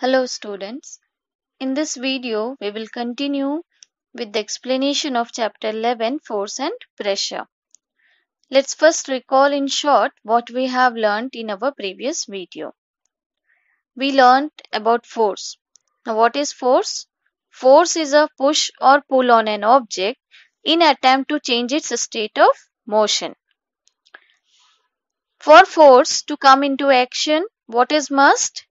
Hello students. In this video, we will continue with the explanation of chapter 11 Force and Pressure. Let's first recall in short what we have learned in our previous video. We learned about force. Now what is force? Force is a push or pull on an object in attempt to change its state of motion. For force to come into action, what is must?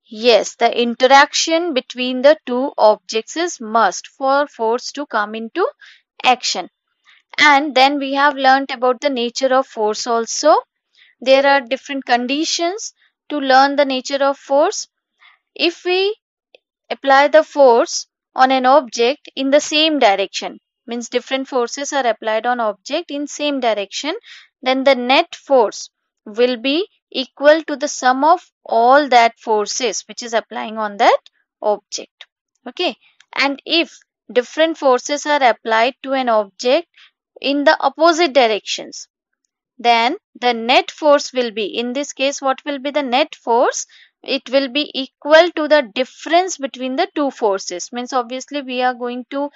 Yes, the interaction between the two objects is must for force to come into action. And then we have learnt about the nature of force also. There are different conditions to learn the nature of force. If we apply the force on an object in the same direction, means different forces are applied on object in same direction, then the net force will be equal to the sum of all that forces which is applying on that object. Okay, and if different forces are applied to an object in the opposite directions, then the net force will be, in this case what will be the net force? It will be equal to the difference between the two forces. Means obviously we are going to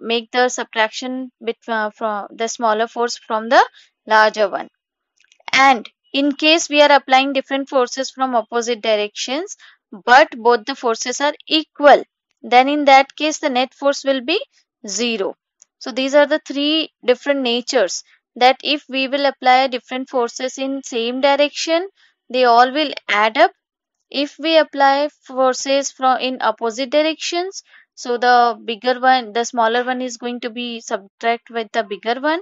make the subtraction from the smaller force from the larger one. And in case we are applying different forces from opposite directions but both the forces are equal, then in that case the net force will be 0. So these are the three different natures, that if we will apply different forces in same direction, they all will add up. If we apply forces from in opposite directions, so the smaller one is going to be subtract with the bigger one.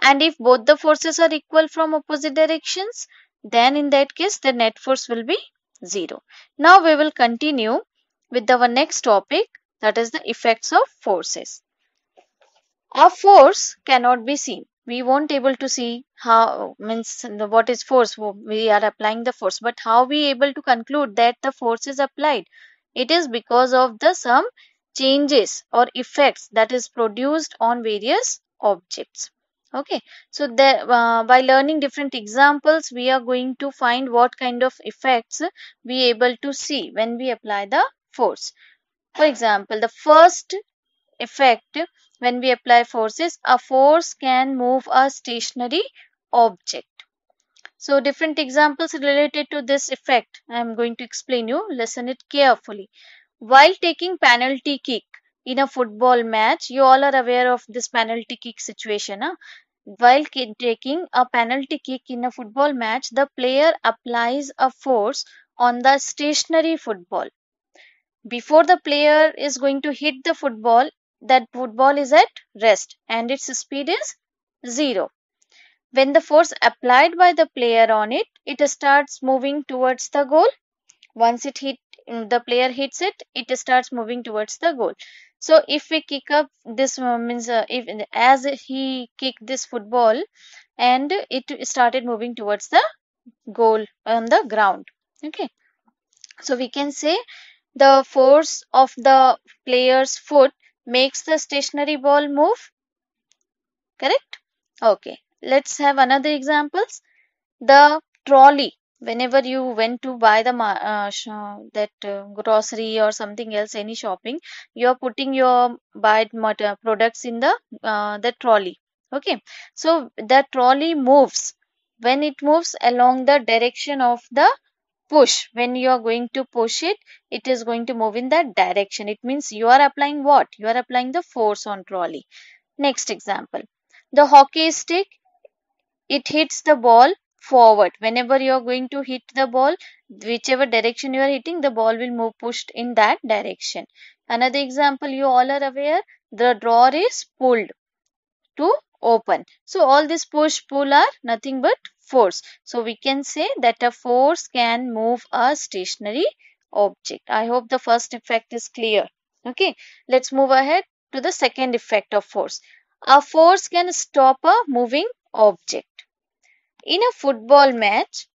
And if both the forces are equal from opposite directions, then in that case the net force will be 0. Now we will continue with our next topic, that is the effects of forces. A force cannot be seen. We won't able to see how, means what is force. We are applying the force, but how we able to conclude that the force is applied? It is because of the some changes or effects that is produced on various objects. Okay, so by learning different examples, we are going to find what kind of effects we able to see when we apply the force. For example, the first effect, when we apply forces, a force can move a stationary object. So different examples related to this effect I am going to explain you. Listen it carefully. While taking penalty kick in a football match, you all are aware of this penalty kick situation. Huh? While taking a penalty kick in a football match, the player applies a force on the stationary football. Before the player is going to hit the football, that football is at rest and its speed is 0. When the force applied by the player on it, it starts moving towards the goal. Once the player hits it, it starts moving towards the goal. So if we kick up this means if as he kicked this football and it started moving towards the goal on the ground. Okay, so we can say the force of the player's foot makes the stationary ball move. Correct? Okay. Let's have another examples. The trolley. Whenever you went to buy grocery or something else, any shopping, you are putting your products in the trolley. Okay. So the trolley moves. When it moves along the direction of the push, when you are going to push it, it is going to move in that direction. It means you are applying what? You are applying the force on trolley. Next example, the hockey stick, it hits the ball forward. Whenever you are going to hit the ball, whichever direction you are hitting, the ball will move pushed in that direction. Another example, you all are aware, the drawer is pulled to open. So all this push pull are nothing but force. So we can say that a force can move a stationary object. I hope the first effect is clear. Okay, let's move ahead to the second effect of force. A force can stop a moving object. In a football match,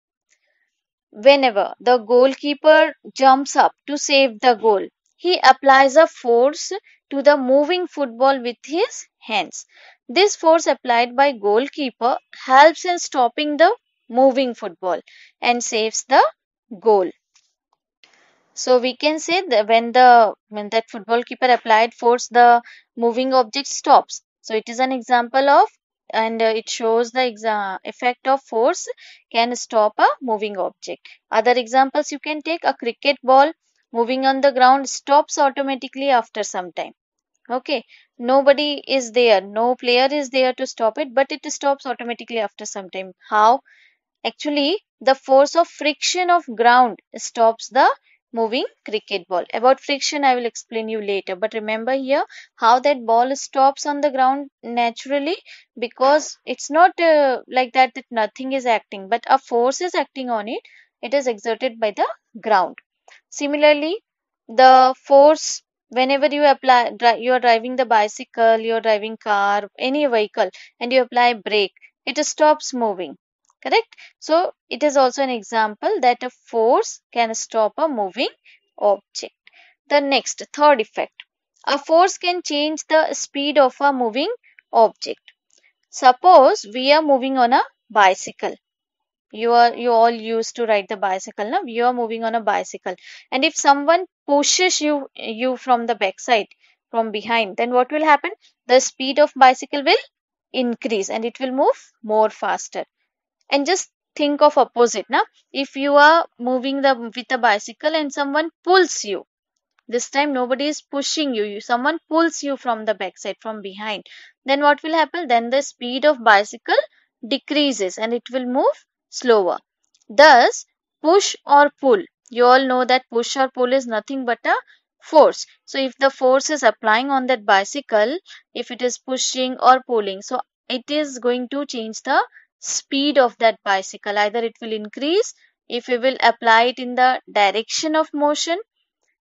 whenever the goalkeeper jumps up to save the goal, he applies a force to the moving football with his hands. This force applied by goalkeeper helps in stopping the moving football and saves the goal. So we can say that when that football keeper applied force, the moving object stops. So it is an example of, and it shows the effect of force can stop a moving object. Other examples you can take: a cricket ball moving on the ground stops automatically after some time. Okay, nobody is there, no player is there to stop it, but it stops automatically after some time. How? Actually, the force of friction of ground stops the moving cricket ball. About friction, I will explain you later. But remember here how that ball stops on the ground naturally, because it's not like that nothing is acting, but a force is acting on it. It is exerted by the ground. Similarly, the force whenever you apply, you are driving the bicycle, you are driving car, any vehicle, and you apply brake, it stops moving. Correct? So it is also an example that a force can stop a moving object. The next, third effect. A force can change the speed of a moving object. Suppose we are moving on a bicycle. You all used to ride the bicycle now. You are moving on a bicycle. And if someone pushes you from the backside, from behind, then what will happen? The speed of bicycle will increase and it will move more faster. And just think of opposite now. If you are moving the with a bicycle and someone pulls you, this time nobody is pushing someone pulls you from the backside, from behind, then what will happen? Then the speed of bicycle decreases and it will move slower. Thus, push or pull, you all know that push or pull is nothing but a force. So if the force is applying on that bicycle, if it is pushing or pulling, so it is going to change the speed of that bicycle. Either it will increase if we will apply it in the direction of motion,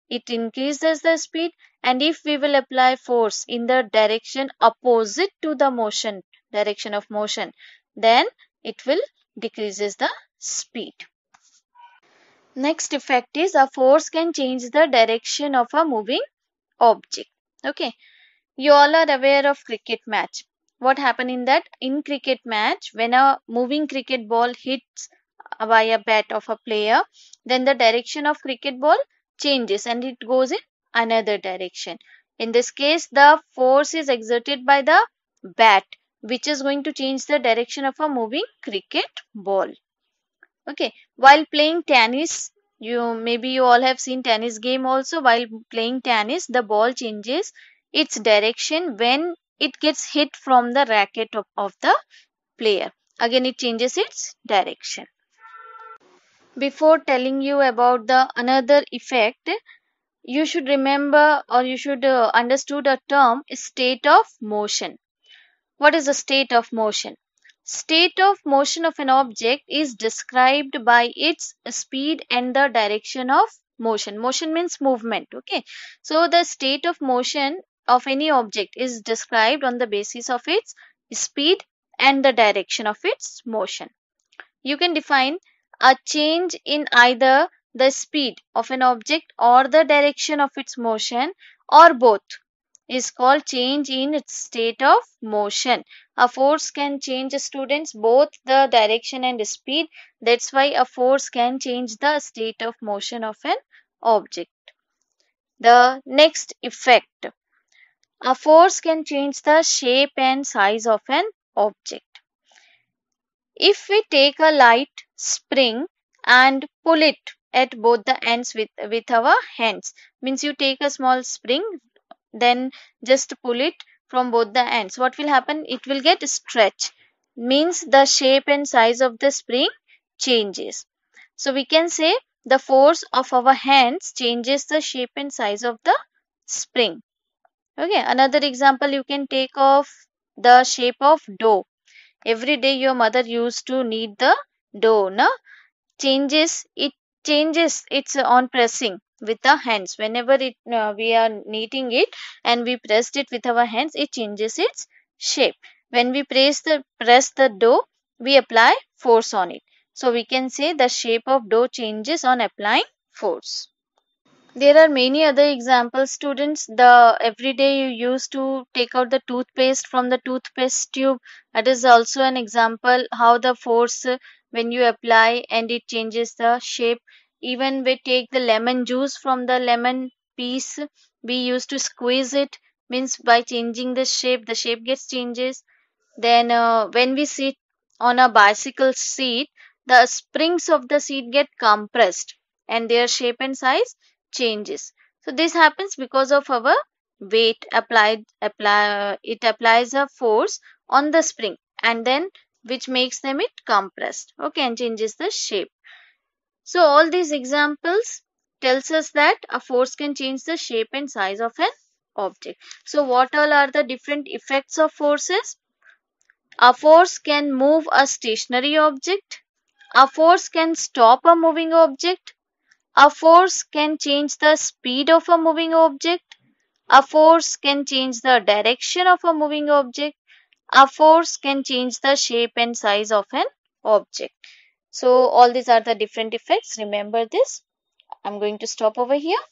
it increases the speed, and if we will apply force in the direction opposite to the motion, direction of motion, then it will decreases the speed. Next effect is a force can change the direction of a moving object. Okay, you all are aware of cricket match. What happened in that? In cricket match, when a moving cricket ball hits by a bat of a player, then the direction of cricket ball changes and it goes in another direction. In this case, the force is exerted by the bat, which is going to change the direction of a moving cricket ball. Okay, while playing tennis, you all have seen tennis game also. While playing tennis, the ball changes its direction when it gets hit from the racket of the player. Again, it changes its direction. Before telling you about the another effect, you should remember or you should understood a term state of motion. What is the state of motion? State of motion of an object is described by its speed and the direction of motion. Motion means movement. Okay. So the state of motion of any object is described on the basis of its speed and the direction of its motion. You can define a change in either the speed of an object or the direction of its motion, or both, is called change in its state of motion. A force can change, students, both the direction and speed. That's why a force can change the state of motion of an object. The next effect, a force can change the shape and size of an object. If we take a light spring and pull it at both the ends with our hands, means you take a small spring, then just pull it from both the ends, what will happen? It will get stretched, means the shape and size of the spring changes. So we can say the force of our hands changes the shape and size of the spring. Okay, another example you can take of the shape of dough. Every day your mother used to knead the dough, no? It changes it's on pressing with the hands. Whenever we are kneading it and we pressed it with our hands, it changes its shape. When we press the dough, we apply force on it. So we can say the shape of dough changes on applying force. There are many other examples, students. The every day you used to take out the toothpaste from the toothpaste tube. That is also an example how the force when you apply and it changes the shape. even we take the lemon juice from the lemon piece, we used to squeeze it, means by changing the shape gets changes. Then when we sit on a bicycle seat, the springs of the seat get compressed and their shape and size changes. So this happens because of our weight it applies a force on the spring, and then which makes them it compressed, okay, and changes the shape. So all these examples tells us that a force can change the shape and size of an object. So what all are the different effects of forces? A force can move a stationary object. A force can stop a moving object. A force can change the speed of a moving object. A force can change the direction of a moving object. A force can change the shape and size of an object. So all these are the different effects. Remember this. I'm going to stop over here.